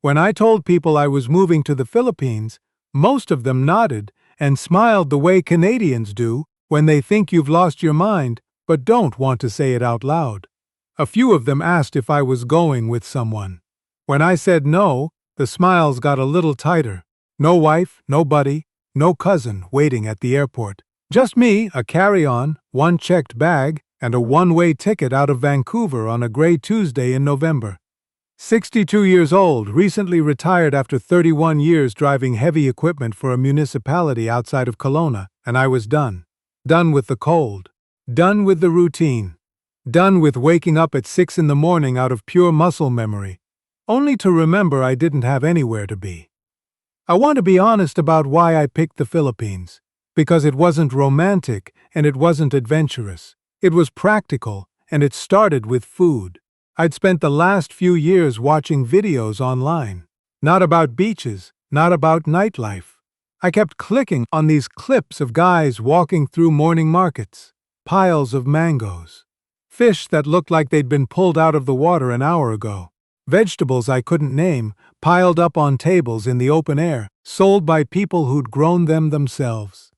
When I told people I was moving to the Philippines, most of them nodded and smiled the way Canadians do when they think you've lost your mind but don't want to say it out loud. A few of them asked if I was going with someone. When I said no, the smiles got a little tighter. No wife, no buddy, no cousin waiting at the airport. Just me, a carry-on, one checked bag, and a one-way ticket out of Vancouver on a gray Tuesday in November. 62 years old, recently retired after 31 years driving heavy equipment for a municipality outside of Kelowna, and I was done. Done with the cold. Done with the routine. Done with waking up at 6 in the morning out of pure muscle memory, only to remember I didn't have anywhere to be. I want to be honest about why I picked the Philippines. Because it wasn't romantic and it wasn't adventurous. It was practical, and it started with food. I'd spent the last few years watching videos online. Not about beaches, not about nightlife. I kept clicking on these clips of guys walking through morning markets, piles of mangoes, fish that looked like they'd been pulled out of the water an hour ago, vegetables I couldn't name, piled up on tables in the open air, sold by people who'd grown them themselves.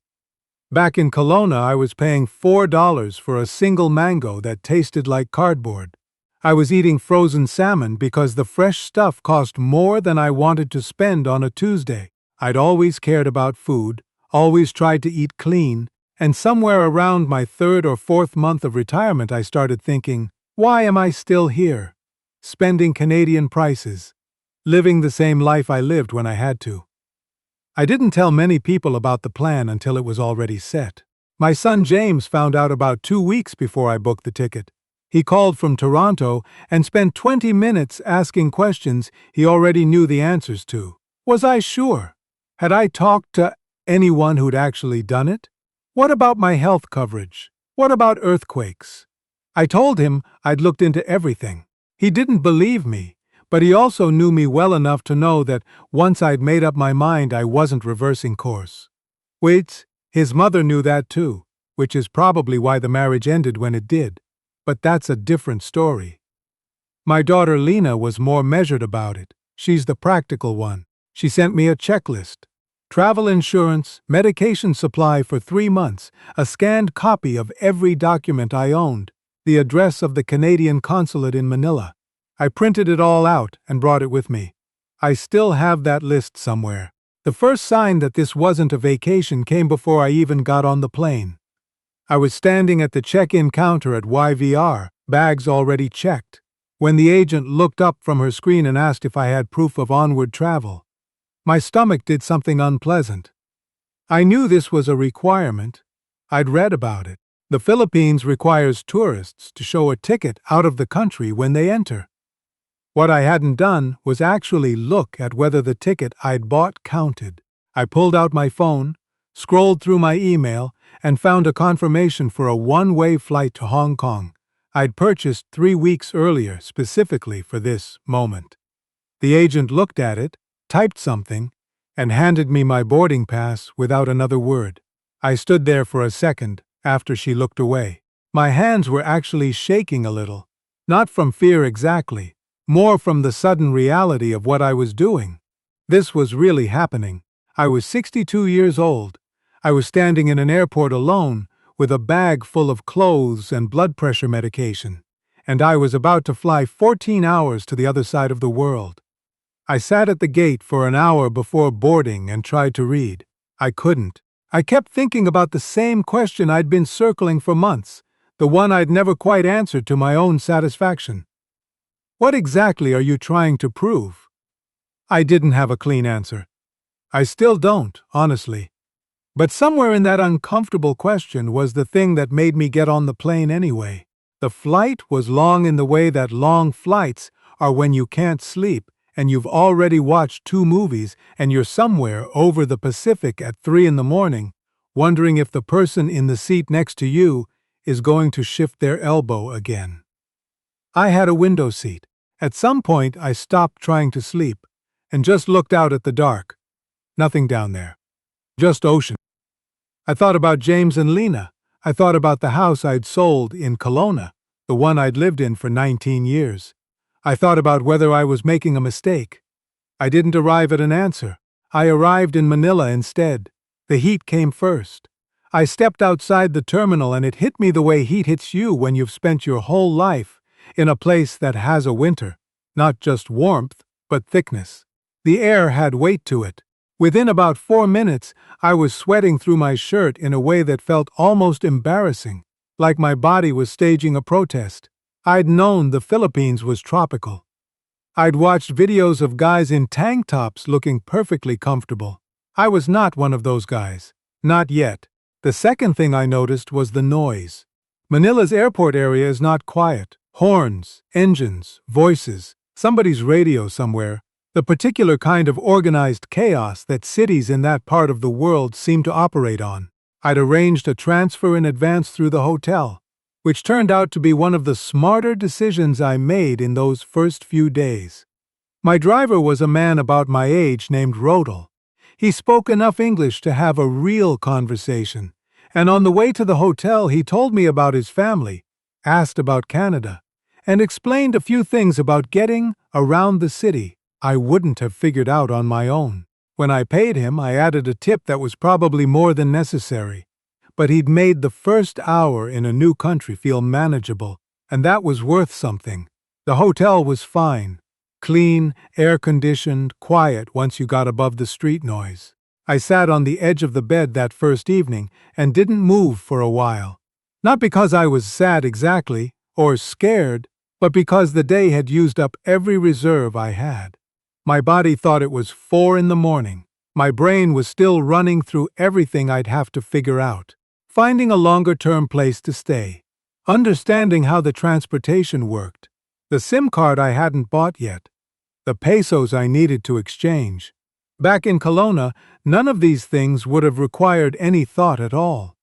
Back in Kelowna, I was paying $4 for a single mango that tasted like cardboard. I was eating frozen salmon because the fresh stuff cost more than I wanted to spend on a Tuesday. I'd always cared about food, always tried to eat clean, and somewhere around my 3rd or 4th month of retirement I started thinking, why am I still here? Spending Canadian prices, living the same life I lived when I had to. I didn't tell many people about the plan until it was already set. My son James found out about 2 weeks before I booked the ticket. He called from Toronto and spent 20 minutes asking questions he already knew the answers to. Was I sure? Had I talked to anyone who'd actually done it? What about my health coverage? What about earthquakes? I told him I'd looked into everything. He didn't believe me. But he also knew me well enough to know that once I'd made up my mind I wasn't reversing course. Wait, his mother knew that too, which is probably why the marriage ended when it did. But that's a different story. My daughter Lena was more measured about it. She's the practical one. She sent me a checklist. Travel insurance, medication supply for 3 months, a scanned copy of every document I owned, the address of the Canadian consulate in Manila. I printed it all out and brought it with me. I still have that list somewhere. The first sign that this wasn't a vacation came before I even got on the plane. I was standing at the check-in counter at YVR, bags already checked, when the agent looked up from her screen and asked if I had proof of onward travel. My stomach did something unpleasant. I knew this was a requirement. I'd read about it. The Philippines requires tourists to show a ticket out of the country when they enter. What I hadn't done was actually look at whether the ticket I'd bought counted. I pulled out my phone, scrolled through my email, and found a confirmation for a one-way flight to Hong Kong I'd purchased 3 weeks earlier specifically for this moment. The agent looked at it, typed something, and handed me my boarding pass without another word. I stood there for a second after she looked away. My hands were actually shaking a little, not from fear exactly, more from the sudden reality of what I was doing. This was really happening. I was 62 years old. I was standing in an airport alone with a bag full of clothes and blood pressure medication, and I was about to fly 14 hours to the other side of the world. I sat at the gate for an hour before boarding and tried to read. I couldn't. I kept thinking about the same question I'd been circling for months, the one I'd never quite answered to my own satisfaction. What exactly are you trying to prove? I didn't have a clean answer. I still don't, honestly. But somewhere in that uncomfortable question was the thing that made me get on the plane anyway. The flight was long in the way that long flights are when you can't sleep and you've already watched 2 movies and you're somewhere over the Pacific at 3 in the morning, wondering if the person in the seat next to you is going to shift their elbow again. I had a window seat. At some point, I stopped trying to sleep and just looked out at the dark. Nothing down there. Just ocean. I thought about James and Lena. I thought about the house I'd sold in Kelowna, the one I'd lived in for 19 years. I thought about whether I was making a mistake. I didn't arrive at an answer. I arrived in Manila instead. The heat came first. I stepped outside the terminal and it hit me the way heat hits you when you've spent your whole life in a place that has a winter. Not just warmth, but thickness. The air had weight to it. Within about 4 minutes, I was sweating through my shirt in a way that felt almost embarrassing, like my body was staging a protest. I'd known the Philippines was tropical. I'd watched videos of guys in tank tops looking perfectly comfortable. I was not one of those guys. Not yet. The second thing I noticed was the noise. Manila's airport area is not quiet. Horns, engines, voices, somebody's radio somewhere. The particular kind of organized chaos that cities in that part of the world seem to operate on. I'd arranged a transfer in advance through the hotel, which turned out to be one of the smarter decisions I made in those first few days. My driver was a man about my age named Rodel. He spoke enough English to have a real conversation, and on the way to the hotel he told me about his family, asked about Canada, and explained a few things about getting around the city I wouldn't have figured out on my own. When I paid him, I added a tip that was probably more than necessary. But he'd made the first hour in a new country feel manageable, and that was worth something. The hotel was fine. Clean, air-conditioned, quiet once you got above the street noise. I sat on the edge of the bed that first evening and didn't move for a while. Not because I was sad exactly, or scared, but because the day had used up every reserve I had. My body thought it was 4 in the morning. My brain was still running through everything I'd have to figure out. Finding a longer-term place to stay. Understanding how the transportation worked. The SIM card I hadn't bought yet. The pesos I needed to exchange. Back in Kelowna, none of these things would have required any thought at all.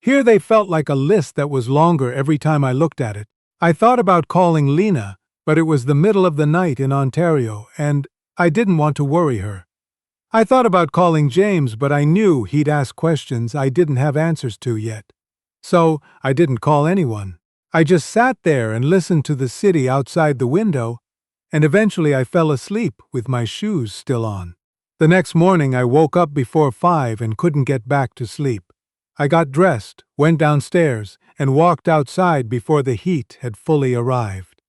Here they felt like a list that was longer every time I looked at it. I thought about calling Lena, but it was the middle of the night in Ontario, and I didn't want to worry her. I thought about calling James, but I knew he'd ask questions I didn't have answers to yet. So I didn't call anyone. I just sat there and listened to the city outside the window, and eventually I fell asleep with my shoes still on. The next morning I woke up before 5 and couldn't get back to sleep. I got dressed, went downstairs, and walked outside before the heat had fully arrived.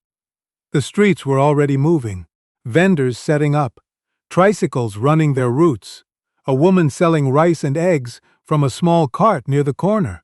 The streets were already moving, vendors setting up, tricycles running their routes, a woman selling rice and eggs from a small cart near the corner.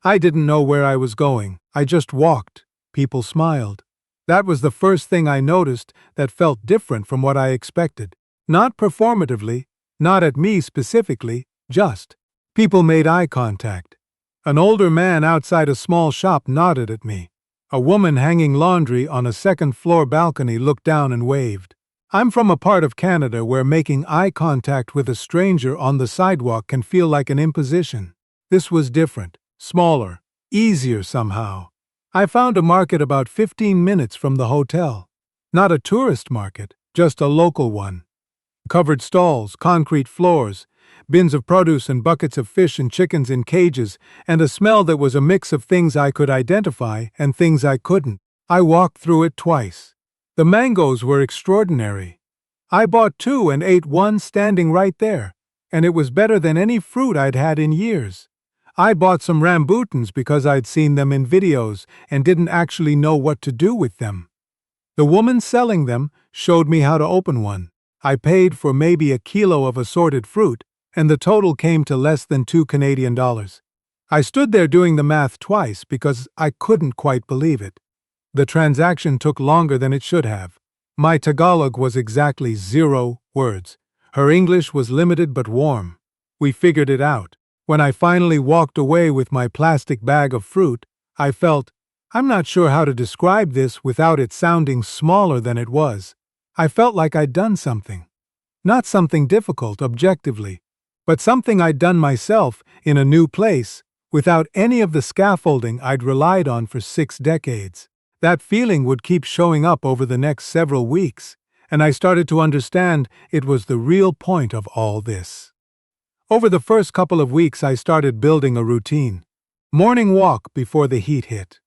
I didn't know where I was going. I just walked. People smiled. That was the first thing I noticed that felt different from what I expected. Not performatively, not at me specifically, just. People made eye contact. An older man outside a small shop nodded at me. A woman hanging laundry on a second-floor balcony looked down and waved. I'm from a part of Canada where making eye contact with a stranger on the sidewalk can feel like an imposition. This was different, smaller, easier somehow. I found a market about 15 minutes from the hotel. Not a tourist market, just a local one. Covered stalls, concrete floors, bins of produce and buckets of fish and chickens in cages, and a smell that was a mix of things I could identify and things I couldn't. I walked through it twice. The mangoes were extraordinary. I bought 2 and ate one standing right there, and it was better than any fruit I'd had in years. I bought some rambutans because I'd seen them in videos and didn't actually know what to do with them. The woman selling them showed me how to open one. I paid for maybe a kilo of assorted fruit, and the total came to less than $2 Canadian. I stood there doing the math twice because I couldn't quite believe it. The transaction took longer than it should have. My Tagalog was exactly 0 words. Her English was limited but warm. We figured it out. When I finally walked away with my plastic bag of fruit, I felt, I'm not sure how to describe this without it sounding smaller than it was. I felt like I'd done something. Not something difficult, objectively, but something I'd done myself in a new place, without any of the scaffolding I'd relied on for 6 decades. That feeling would keep showing up over the next several weeks, and I started to understand it was the real point of all this. Over the first couple of weeks I started building a routine. Morning walk before the heat hit.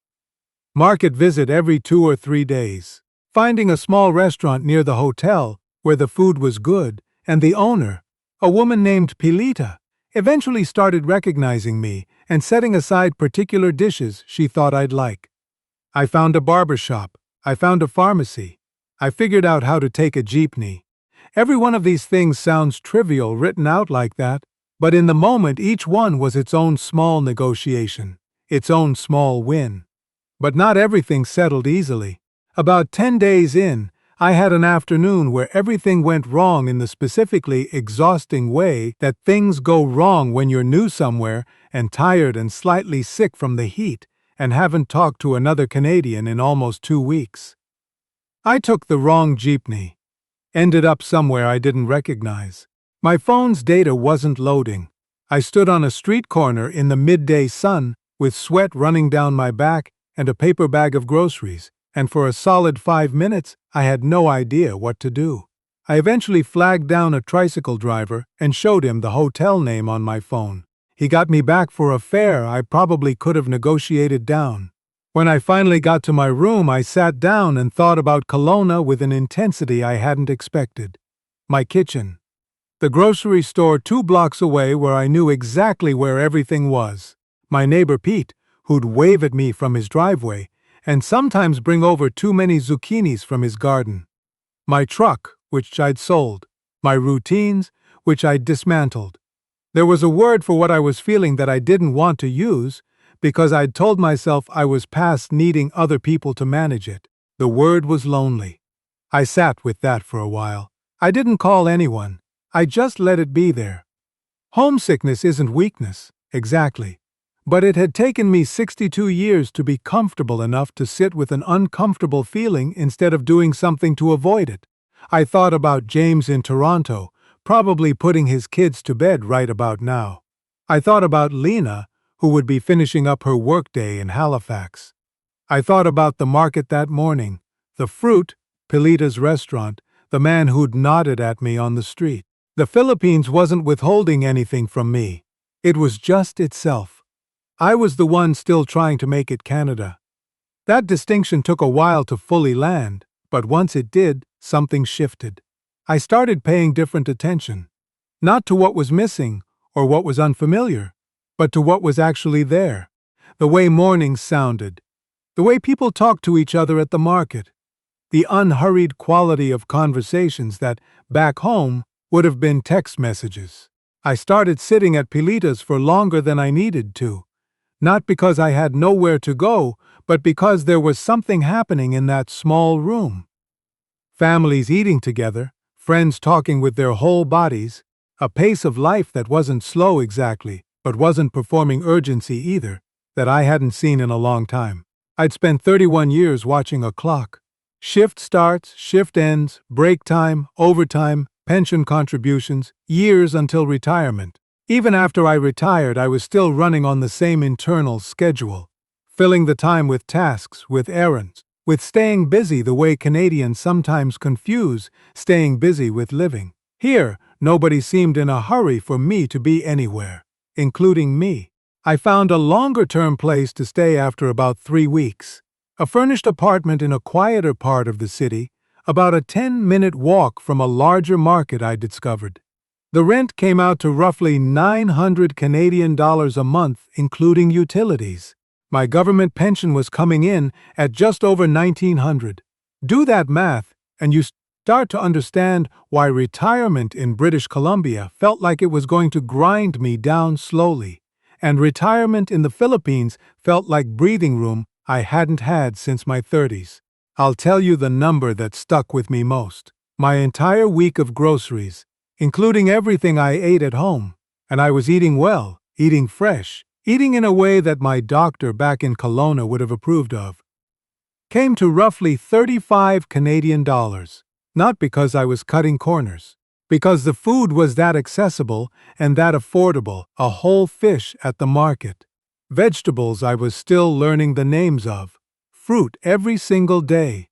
Market visit every 2 or 3 days. Finding a small restaurant near the hotel where the food was good, and the owner, a woman named Pilita, eventually started recognizing me and setting aside particular dishes she thought I'd like. I found a barber shop. I found a pharmacy. I figured out how to take a jeepney. Every one of these things sounds trivial written out like that, but in the moment each one was its own small negotiation, its own small win. But not everything settled easily. About 10 days in, I had an afternoon where everything went wrong in the specifically exhausting way that things go wrong when you're new somewhere and tired and slightly sick from the heat and haven't talked to another Canadian in almost 2 weeks. I took the wrong jeepney. Ended up somewhere I didn't recognize. My phone's data wasn't loading. I stood on a street corner in the midday sun with sweat running down my back and a paper bag of groceries, and for a solid 5 minutes I had no idea what to do. I eventually flagged down a tricycle driver and showed him the hotel name on my phone. He got me back for a fare I probably could have negotiated down. When I finally got to my room, I sat down and thought about Kelowna with an intensity I hadn't expected. My kitchen. The grocery store 2 blocks away where I knew exactly where everything was. My neighbor Pete, who'd wave at me from his driveway, and sometimes bring over too many zucchinis from his garden. My truck, which I'd sold. My routines, which I'd dismantled. There was a word for what I was feeling that I didn't want to use, because I'd told myself I was past needing other people to manage it. The word was lonely. I sat with that for a while. I didn't call anyone. I just let it be there. Homesickness isn't weakness, exactly. But it had taken me 62 years to be comfortable enough to sit with an uncomfortable feeling instead of doing something to avoid it. I thought about James in Toronto, probably putting his kids to bed right about now. I thought about Lena, who would be finishing up her workday in Halifax. I thought about the market that morning, the fruit, Pilita's restaurant, the man who'd nodded at me on the street. The Philippines wasn't withholding anything from me. It was just itself. I was the one still trying to make it Canada. That distinction took a while to fully land, but once it did, something shifted. I started paying different attention. Not to what was missing or what was unfamiliar, but to what was actually there. The way mornings sounded. The way people talked to each other at the market. The unhurried quality of conversations that, back home, would have been text messages. I started sitting at Pilita's for longer than I needed to. Not because I had nowhere to go, but because there was something happening in that small room. Families eating together, friends talking with their whole bodies, a pace of life that wasn't slow exactly, but wasn't performing urgency either, that I hadn't seen in a long time. I'd spent 31 years watching a clock. Shift starts, shift ends, break time, overtime, pension contributions, years until retirement. Even after I retired, I was still running on the same internal schedule, filling the time with tasks, with errands, with staying busy the way Canadians sometimes confuse staying busy with living. Here, nobody seemed in a hurry for me to be anywhere, including me. I found a longer-term place to stay after about 3 weeks. A furnished apartment in a quieter part of the city, about a 10-minute walk from a larger market I discovered. The rent came out to roughly 900 Canadian dollars a month, including utilities. My government pension was coming in at just over 1,900. Do that math, and you start to understand why retirement in British Columbia felt like it was going to grind me down slowly, and retirement in the Philippines felt like breathing room I hadn't had since my 30s. I'll tell you the number that stuck with me most. My entire week of groceries, including everything I ate at home, and I was eating well, eating fresh, eating in a way that my doctor back in Kelowna would have approved of, came to roughly 35 Canadian dollars. Not because I was cutting corners, because the food was that accessible and that affordable, a whole fish at the market. Vegetables I was still learning the names of. Fruit every single day.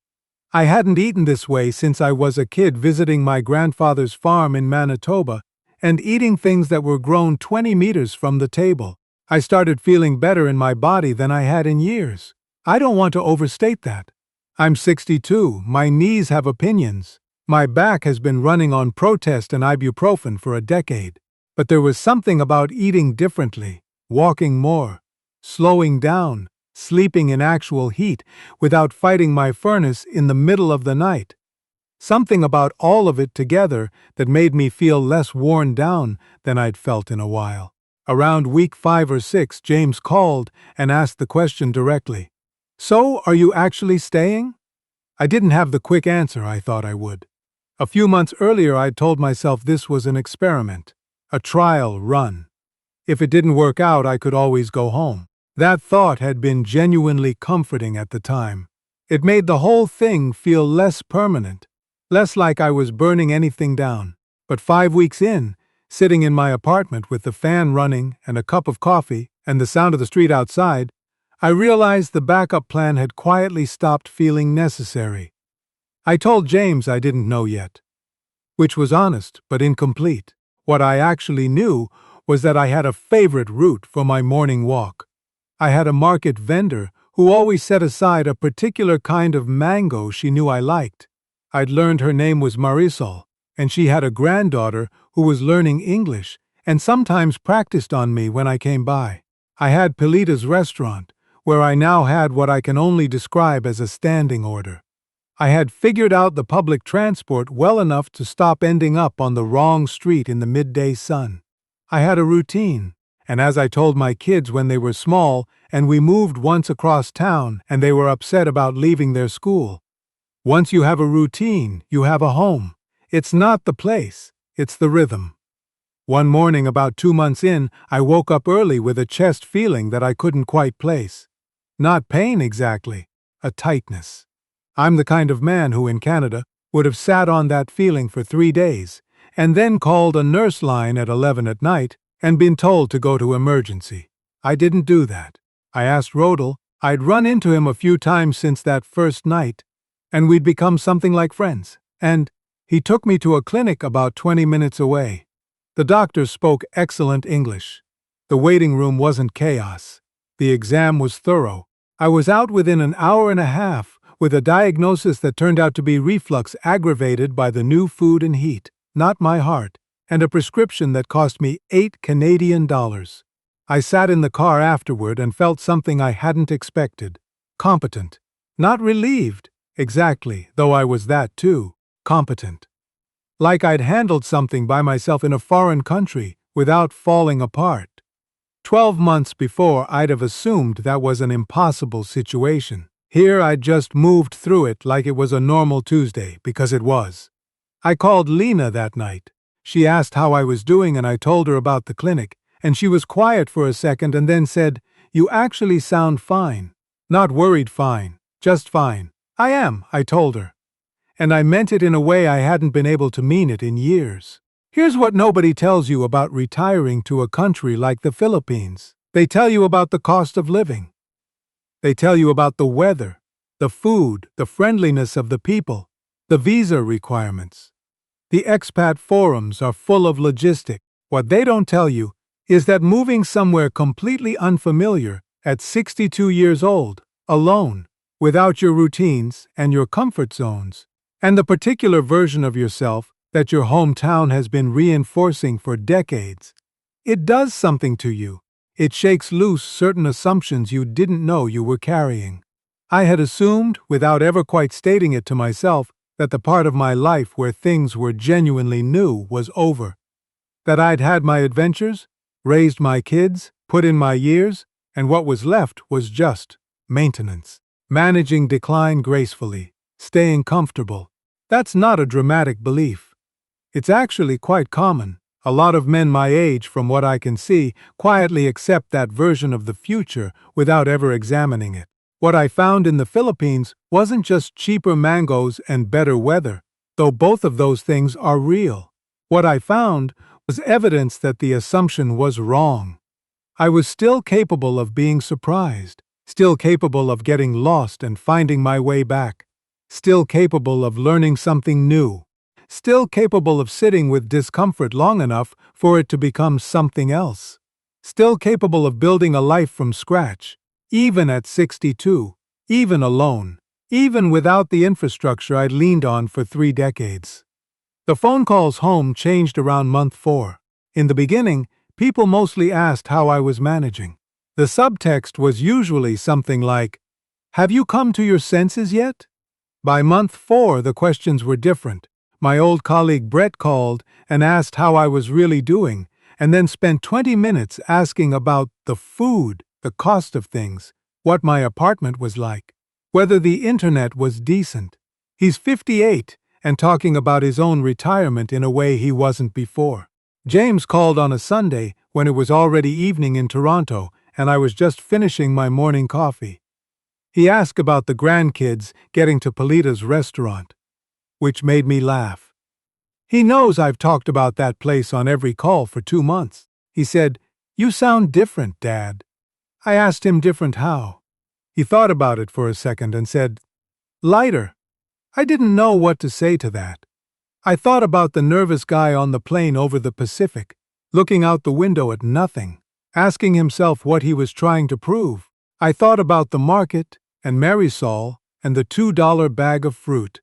I hadn't eaten this way since I was a kid visiting my grandfather's farm in Manitoba and eating things that were grown 20 meters from the table. I started feeling better in my body than I had in years. I don't want to overstate that. I'm 62, my knees have opinions. My back has been running on Protest and ibuprofen for a decade. But there was something about eating differently, walking more, slowing down, sleeping in actual heat without fighting my furnace in the middle of the night. Something about all of it together that made me feel less worn down than I'd felt in a while. Around week 5 or 6, James called and asked the question directly. "So, are you actually staying?" I didn't have the quick answer I thought I would. A few months earlier, I'd told myself this was an experiment, a trial run. If it didn't work out, I could always go home. That thought had been genuinely comforting at the time. It made the whole thing feel less permanent, less like I was burning anything down. But 5 weeks in, sitting in my apartment with the fan running and a cup of coffee and the sound of the street outside, I realized the backup plan had quietly stopped feeling necessary. I told James I didn't know yet, which was honest but incomplete. What I actually knew was that I had a favorite route for my morning walk. I had a market vendor who always set aside a particular kind of mango she knew I liked. I'd learned her name was Marisol, and she had a granddaughter who was learning English and sometimes practiced on me when I came by. I had Pilita's restaurant, where I now had what I can only describe as a standing order. I had figured out the public transport well enough to stop ending up on the wrong street in the midday sun. I had a routine, and as I told my kids when they were small and we moved once across town and they were upset about leaving their school, once you have a routine, you have a home. It's not the place, it's the rhythm. One morning about 2 months in, I woke up early with a chest feeling that I couldn't quite place. Not pain exactly, a tightness. I'm the kind of man who, in Canada, would have sat on that feeling for 3 days, and then called a nurse line at 11 at night and been told to go to emergency. I didn't do that. I asked Rodel. I'd run into him a few times since that first night, and we'd become something like friends. And he took me to a clinic about 20 minutes away. The doctor spoke excellent English. The waiting room wasn't chaos. The exam was thorough. I was out within an hour and a half with a diagnosis that turned out to be reflux aggravated by the new food and heat, not my heart, and a prescription that cost me $8 Canadian. I sat in the car afterward and felt something I hadn't expected. Competent. Not relieved, exactly, though I was that too. Competent. Like I'd handled something by myself in a foreign country without falling apart. 12 months before, I'd have assumed that was an impossible situation. Here I'd just moved through it like it was a normal Tuesday, because it was. I called Lena that night. She asked how I was doing and I told her about the clinic, and she was quiet for a second and then said, "You actually sound fine. Not worried fine, just fine." "I am," I told her. And I meant it in a way I hadn't been able to mean it in years. Here's what nobody tells you about retiring to a country like the Philippines. They tell you about the cost of living. They tell you about the weather, the food, the friendliness of the people, the visa requirements. The expat forums are full of logistics. What they don't tell you is that moving somewhere completely unfamiliar at 62 years old, alone, without your routines and your comfort zones, and the particular version of yourself that your hometown has been reinforcing for decades, it does something to you. It shakes loose certain assumptions you didn't know you were carrying. I had assumed, without ever quite stating it to myself, that the part of my life where things were genuinely new was over. That I'd had my adventures, raised my kids, put in my years, and what was left was just maintenance. Managing decline gracefully, staying comfortable. That's not a dramatic belief. It's actually quite common. A lot of men my age, from what I can see, quietly accept that version of the future without ever examining it. What I found in the Philippines wasn't just cheaper mangoes and better weather, though both of those things are real. What I found was evidence that the assumption was wrong. I was still capable of being surprised, still capable of getting lost and finding my way back, still capable of learning something new, still capable of sitting with discomfort long enough for it to become something else, still capable of building a life from scratch, even at 62, even alone, even without the infrastructure I'd leaned on for 3 decades. The phone calls home changed around month 4. In the beginning, people mostly asked how I was managing. The subtext was usually something like, "Have you come to your senses yet?" By month 4, the questions were different. My old colleague Brett called and asked how I was really doing, and then spent 20 minutes asking about the food, the cost of things, what my apartment was like, whether the internet was decent. He's 58 and talking about his own retirement in a way he wasn't before. James called on a Sunday when it was already evening in Toronto and I was just finishing my morning coffee. He asked about the grandkids getting to Polita's restaurant, which made me laugh. He knows I've talked about that place on every call for 2 months. He said, "You sound different, Dad." I asked him different how. He thought about it for a second and said, "Lighter." I didn't know what to say to that. I thought about the nervous guy on the plane over the Pacific, looking out the window at nothing, asking himself what he was trying to prove. I thought about the market and Marisol and the $2 bag of fruit.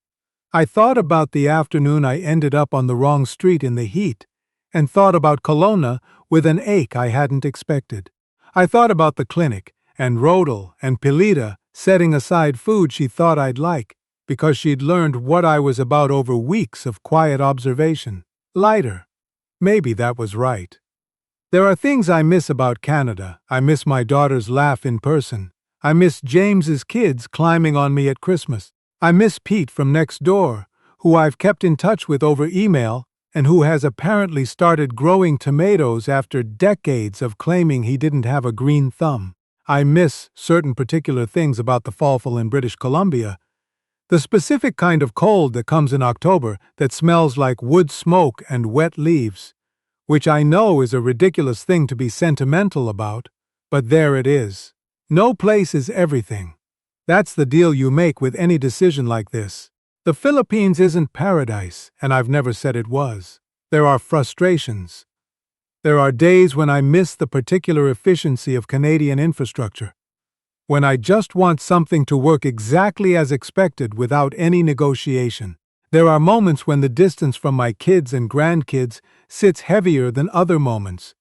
I thought about the afternoon I ended up on the wrong street in the heat, and thought about Kelowna with an ache I hadn't expected. I thought about the clinic, and Rodel and Pilita setting aside food she thought I'd like, because she'd learned what I was about over weeks of quiet observation. Lighter. Maybe that was right. There are things I miss about Canada. I miss my daughter's laugh in person. I miss James's kids climbing on me at Christmas. I miss Pete from next door, who I've kept in touch with over email and who has apparently started growing tomatoes after decades of claiming he didn't have a green thumb. I miss certain particular things about the fall in British Columbia. The specific kind of cold that comes in October that smells like wood smoke and wet leaves, which I know is a ridiculous thing to be sentimental about, but there it is. No place is everything. That's the deal you make with any decision like this. The Philippines isn't paradise, and I've never said it was. There are frustrations. There are days when I miss the particular efficiency of Canadian infrastructure, when I just want something to work exactly as expected without any negotiation. There are moments when the distance from my kids and grandkids sits heavier than other moments.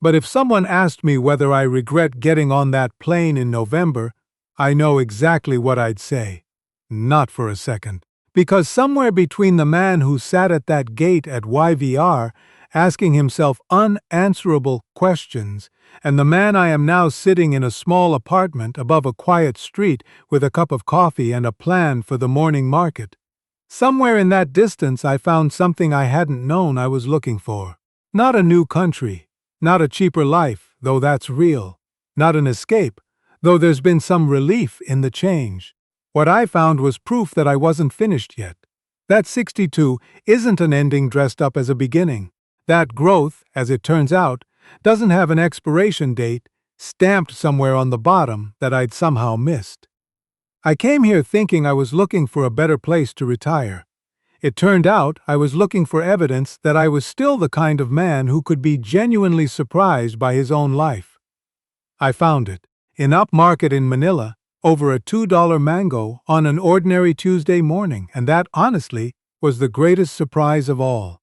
But if someone asked me whether I regret getting on that plane in November, I know exactly what I'd say. Not for a second. Because somewhere between the man who sat at that gate at YVR asking himself unanswerable questions and the man I am now sitting in a small apartment above a quiet street with a cup of coffee and a plan for the morning market, somewhere in that distance I found something I hadn't known I was looking for. Not a new country. Not a cheaper life, though that's real. Not an escape, though there's been some relief in the change. What I found was proof that I wasn't finished yet. That 62 isn't an ending dressed up as a beginning. That growth, as it turns out, doesn't have an expiration date stamped somewhere on the bottom that I'd somehow missed. I came here thinking I was looking for a better place to retire. It turned out I was looking for evidence that I was still the kind of man who could be genuinely surprised by his own life. I found it, in upmarket in Manila, over a $2 mango on an ordinary Tuesday morning, and that, honestly, was the greatest surprise of all.